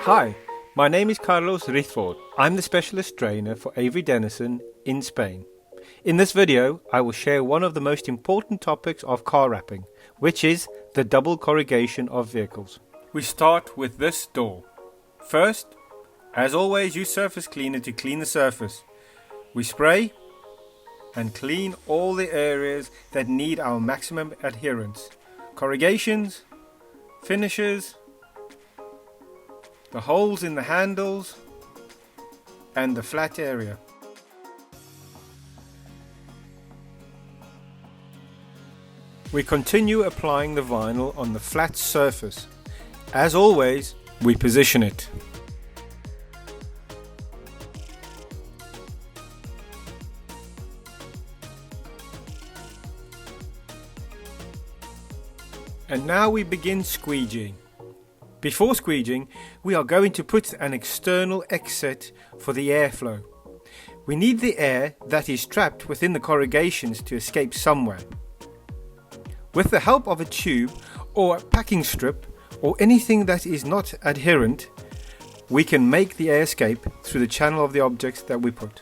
Hi, my name is Carlos Rithford. I'm the specialist trainer for Avery Dennison in Spain. In this video, I will share one of the most important topics of car wrapping, which is the double corrugation of vehicles. We start with this door. First, as always, use surface cleaner to clean the surface. We spray and clean all the areas that need our maximum adherence. Corrugations, finishes, the holes in the handles and the flat area. We continue applying the vinyl on the flat surface. As always, we position it. And now we begin squeegeeing. Before squeegeeing, we are going to put an external exit for the airflow. We need the air that is trapped within the corrugations to escape somewhere. With the help of a tube or a packing strip or anything that is not adherent, we can make the air escape through the channel of the objects that we put.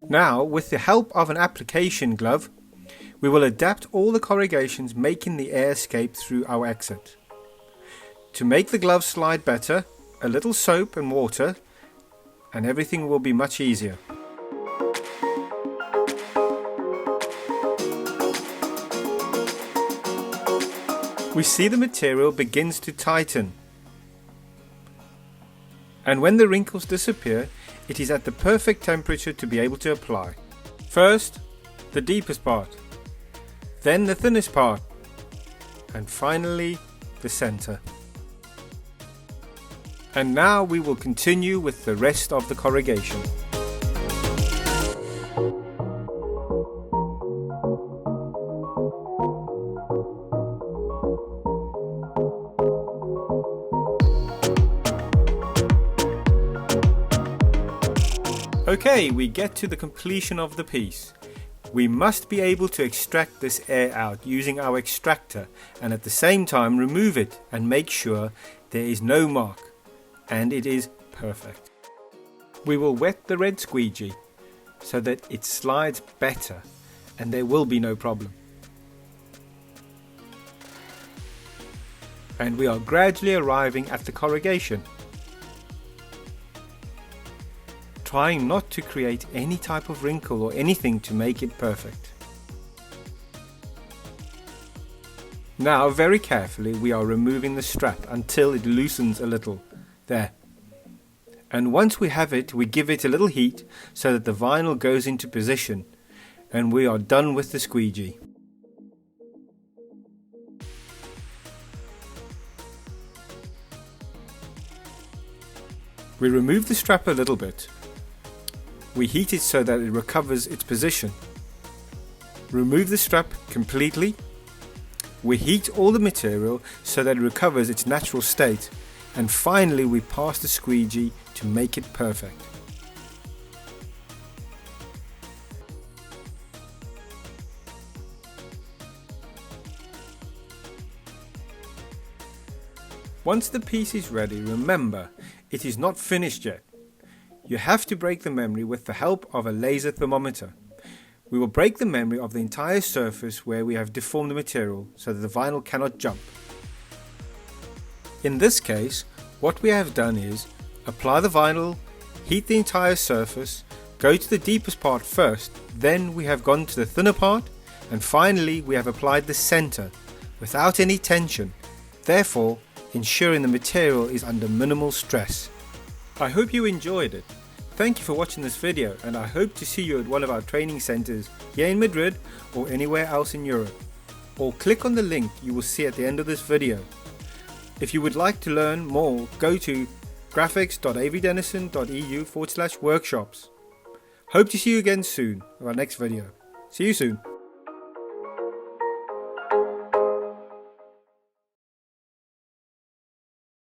Now, with the help of an application glove, we will adapt all the corrugations, making the air escape through our exit. To make the glove slide better, a little soap and water, and everything will be much easier. We see the material begins to tighten, and when the wrinkles disappear, it is at the perfect temperature to be able to apply. First, the deepest part, then the thinnest part, and finally the center. And now we will continue with the rest of the corrugation. Okay, we get to the completion of the piece. We must be able to extract this air out using our extractor and at the same time remove it and make sure there is no mark and it is perfect. We will wet the red squeegee so that it slides better and there will be no problem. And we are gradually arriving at the corrugation, trying not to create any type of wrinkle or anything to make it perfect. Now, very carefully, we are removing the strap until it loosens a little. There. And once we have it, we give it a little heat so that the vinyl goes into position, and we are done with the squeegee. We remove the strap a little bit. We heat it so that it recovers its position. Remove the strap completely. We heat all the material so that it recovers its natural state. And finally we pass the squeegee to make it perfect. Once the piece is ready, remember, it is not finished yet. You have to break the memory with the help of a laser thermometer. We will break the memory of the entire surface where we have deformed the material so that the vinyl cannot jump. In this case, what we have done is apply the vinyl, heat the entire surface, go to the deepest part first, then we have gone to the thinner part, and finally we have applied the center without any tension, therefore ensuring the material is under minimal stress. I hope you enjoyed it. Thank you for watching this video, and I hope to see you at one of our training centres here in Madrid or anywhere else in Europe. Or click on the link you will see at the end of this video. If you would like to learn more, go to graphics.avrydennison.eu/workshops. Hope to see you again soon in our next video. See you soon.